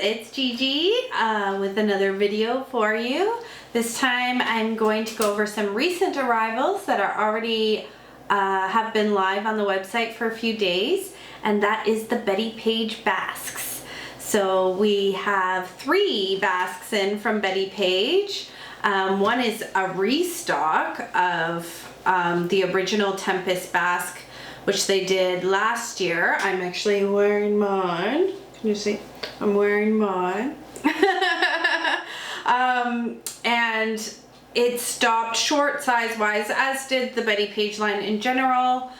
it's Gigi with another video for you. This time I'm going to go over some recent arrivals that are already have been live on the website for a few days, and that is the Bettie Page Basques. So we have 3 Basques in from Bettie Page. One is a restock of the original Tempest Basque, which they did last year. I'm actually wearing mine. Can you see? I'm wearing mine. And it stopped short size wise, as did the Bettie Page line in general,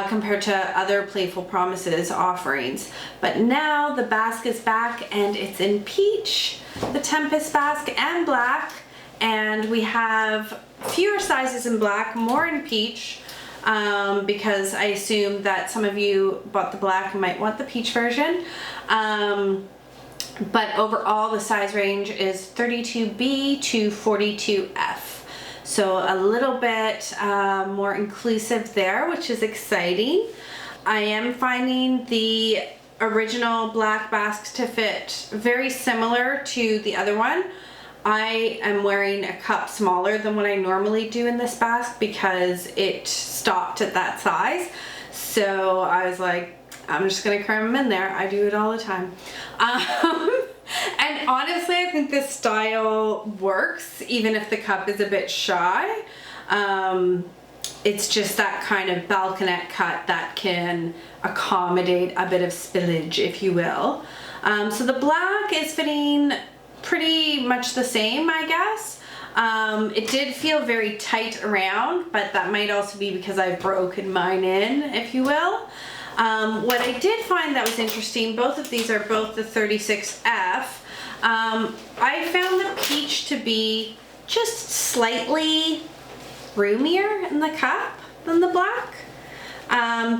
compared to other Playful Promises offerings. But now the Basque is back and it's in peach, the Tempest Basque, and black. And we have fewer sizes in black, more in peach, because I assume that some of you bought the black and might want the peach version. But overall the size range is 32B to 42F. So a little bit more inclusive there, which is exciting. I am finding the original black Basques to fit very similar to the other one. I am wearing a cup smaller than what I normally do in this Basque because it stopped at that size. So I was like, I'm just gonna cram them in there. I do it all the time. And honestly, I think this style works even if the cup is a bit shy. It's just that kind of balconette cut that can accommodate a bit of spillage, if you will. So the black is fitting pretty much the same, I guess. It did feel very tight around, but that might also be because I've broken mine in, if you will. What I did find that was interesting, both of these are both the 36F. I found the peach to be just slightly roomier in the cup than the black.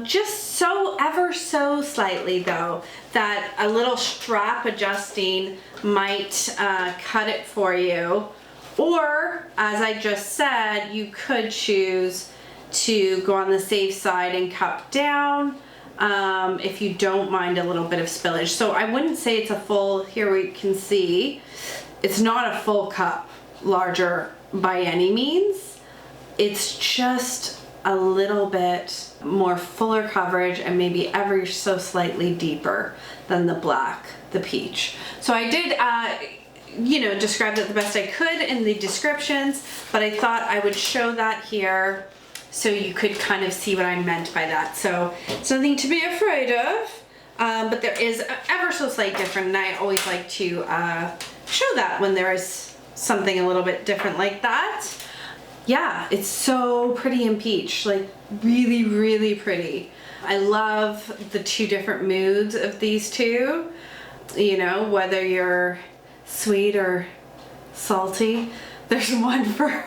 Just so ever so slightly though, that a little strap adjusting might cut it for you. Or, as I just said, you could choose to go on the safe side and cup down if you don't mind a little bit of spillage. So I wouldn't say it's a full, here we can see, it's not a full cup larger by any means. It's just a little bit more fuller coverage and maybe ever so slightly deeper than the black, the peach. So I did describe that the best I could in the descriptions, but I thought I would show that here so you could kind of see what I meant by that. So it's nothing to be afraid of, but there is ever so slight difference, and I always like to show that when there is something a little bit different like that. Yeah, it's so pretty in peach, like really, really pretty. I love the 2 different moods of these two, you know, whether you're sweet or salty, there's one for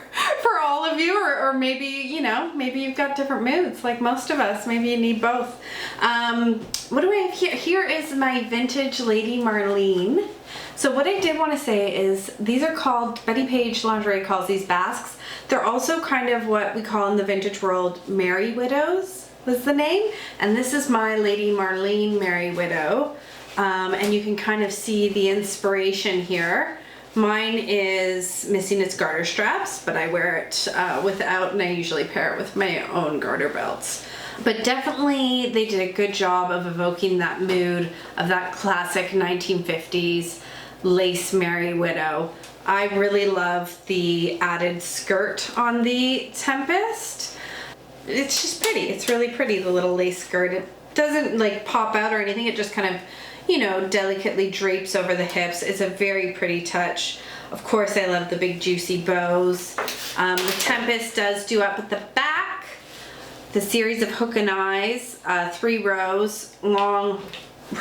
all of you, or maybe, you know, maybe you've got different moods like most of us. Maybe you need both. What do I have here? Here is my vintage Lady Marlene. So what I did want to say is these are called, Bettie Page Lingerie calls these Basques. They're also kind of what we call in the vintage world Merry Widows was the name. And this is my Lady Marlene Merry Widow. And you can kind of see the inspiration here. Mine is missing its garter straps, but I wear it without, and I usually pair it with my own garter belts. But definitely they did a good job of evoking that mood of that classic 1950s lace Merry Widow. I really love the added skirt on the Tempest. It's just pretty. It's really pretty, the little lace skirt. It doesn't like pop out or anything. It just kind of, you know, delicately drapes over the hips. It's a very pretty touch. Of course, I love the big juicy bows. The Tempest does do up at the back the series of hook and eyes, 3 rows, long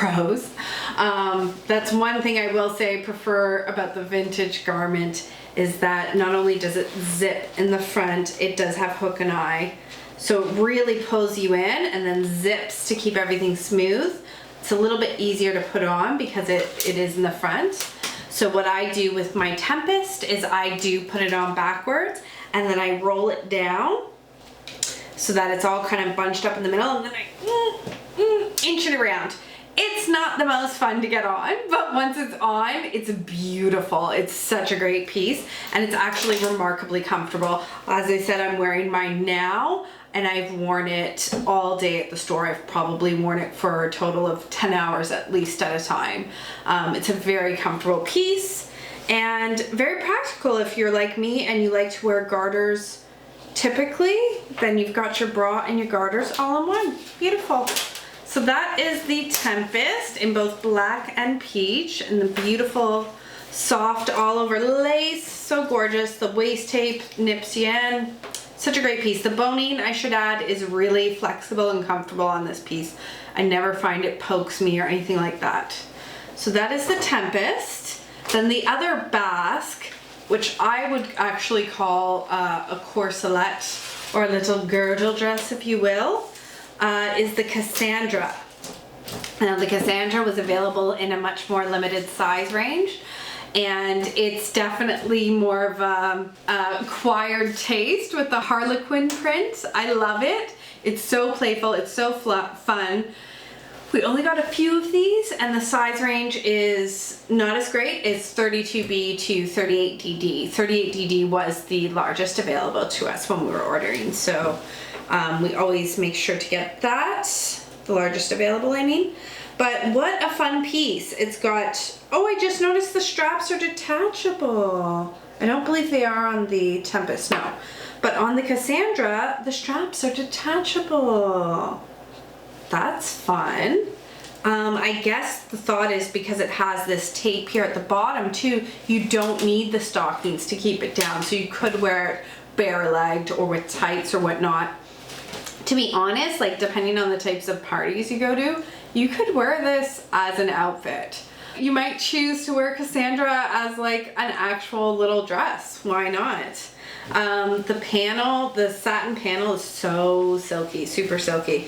rows. That's one thing I will say I prefer about the vintage garment is that not only does it zip in the front, it does have hook and eye. So it really pulls you in and then zips to keep everything smooth. It's a little bit easier to put on because it is in the front. So what I do with my Tempest is I do put it on backwards and then I roll it down so that it's all kind of bunched up in the middle, and then I inch it around. It's not the most fun to get on, but once it's on, it's beautiful. It's such a great piece, and it's actually remarkably comfortable. As I said, I'm wearing mine now, and I've worn it all day at the store. I've probably worn it for a total of 10 hours at least at a time. It's a very comfortable piece and very practical if you're like me and you like to wear garters typically. Then you've got your bra and your garters all in one. Beautiful. So that is the Tempest in both black and peach, and the beautiful soft all over lace. So gorgeous. The waist tape nips you in. Such a great piece. The boning, I should add, is really flexible and comfortable on this piece. I never find it pokes me or anything like that. So that is the Tempest. Then the other basque, which I would actually call a corselet or a little girdle dress, if you will, is the Cassandra. Now the Cassandra was available in a much more limited size range, and it's definitely more of a acquired taste with the Harlequin print. I love it. It's so playful, it's so fun. We only got a few of these, and the size range is not as great. It's 32B to 38DD. 38DD was the largest available to us when we were ordering, so we always make sure to get that, the largest available, I mean. But what a fun piece. It's got, oh, I just noticed the straps are detachable. I don't believe they are on the Tempest, no. But on the Cassandra, the straps are detachable. That's fun. I guess the thought is because it has this tape here at the bottom too, you don't need the stockings to keep it down. So you could wear it bare-legged or with tights or whatnot. To be honest, like depending on the types of parties you go to, you could wear this as an outfit. You might choose to wear Cassandra as like an actual little dress. Why not? The panel, the satin panel is so silky, super silky.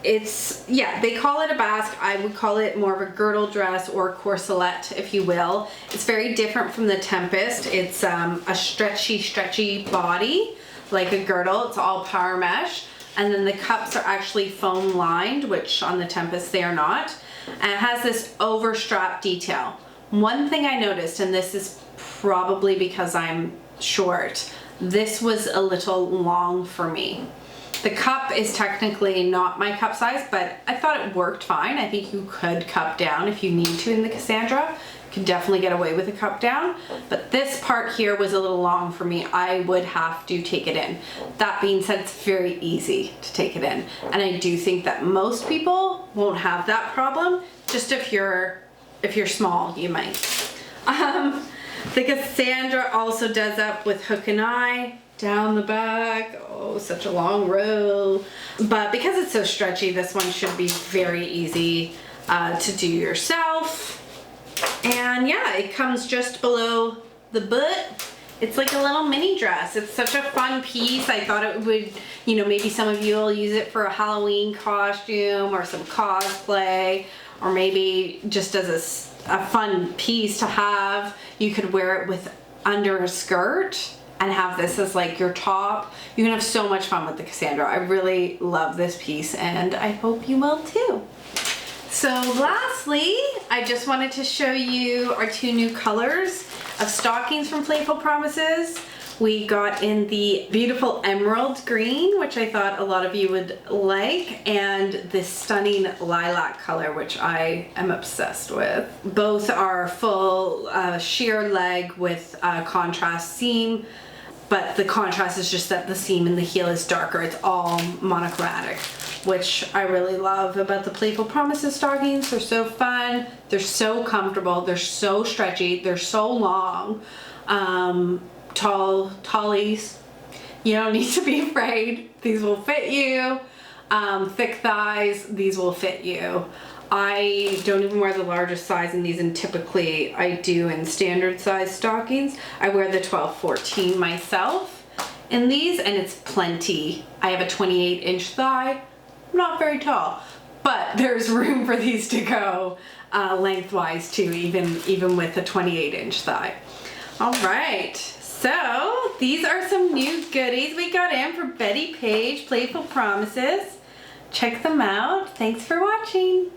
Yeah, they call it a basque. I would call it more of a girdle dress or corselet, if you will. It's very different from the Tempest. It's a stretchy body, like a girdle. It's all power mesh. And then the cups are actually foam lined, which on the Tempest they are not. And it has this overstrap detail. One thing I noticed, and this is probably because I'm short, this was a little long for me. The cup is technically not my cup size, but I thought it worked fine. I think you could cup down if you need to in the Cassandra. You can definitely get away with a cup down, but this part here was a little long for me. I would have to take it in. That being said, it's very easy to take it in, and I do think that most people won't have that problem. Just if you're small, you might. The Cassandra also does up with hook and eye down the back. Oh, such a long row. But because it's so stretchy, this one should be very easy to do yourself. And yeah, it comes just below the butt. It's like a little mini dress. It's such a fun piece. I thought it would, you know, maybe some of you will use it for a Halloween costume or some cosplay, or maybe just as a fun piece to have. You could wear it with under a skirt and have this as like your top. You can have so much fun with the Cassandra. I really love this piece, and I hope you will too. So lastly, I just wanted to show you our two new colors of stockings from Playful Promises. We got in the beautiful emerald green, which I thought a lot of you would like, and this stunning lilac color, which I am obsessed with. Both are full sheer leg with a contrast seam, but the contrast is just that the seam in the heel is darker. It's all monochromatic, which I really love about the Playful Promises stockings. They're so fun, they're so comfortable, they're so stretchy, they're so long. Tallies, you don't need to be afraid. These will fit you. Thick thighs, these will fit you. I don't even wear the largest size in these, and typically I do in standard size stockings. I wear the 12-14 myself in these, and it's plenty. I have a 28-inch thigh. I'm not very tall, but there's room for these to go lengthwise too, even with a 28-inch thigh. All right, so these are some new goodies we got in for Bettie Page Playful Promises. Check them out. Thanks for watching.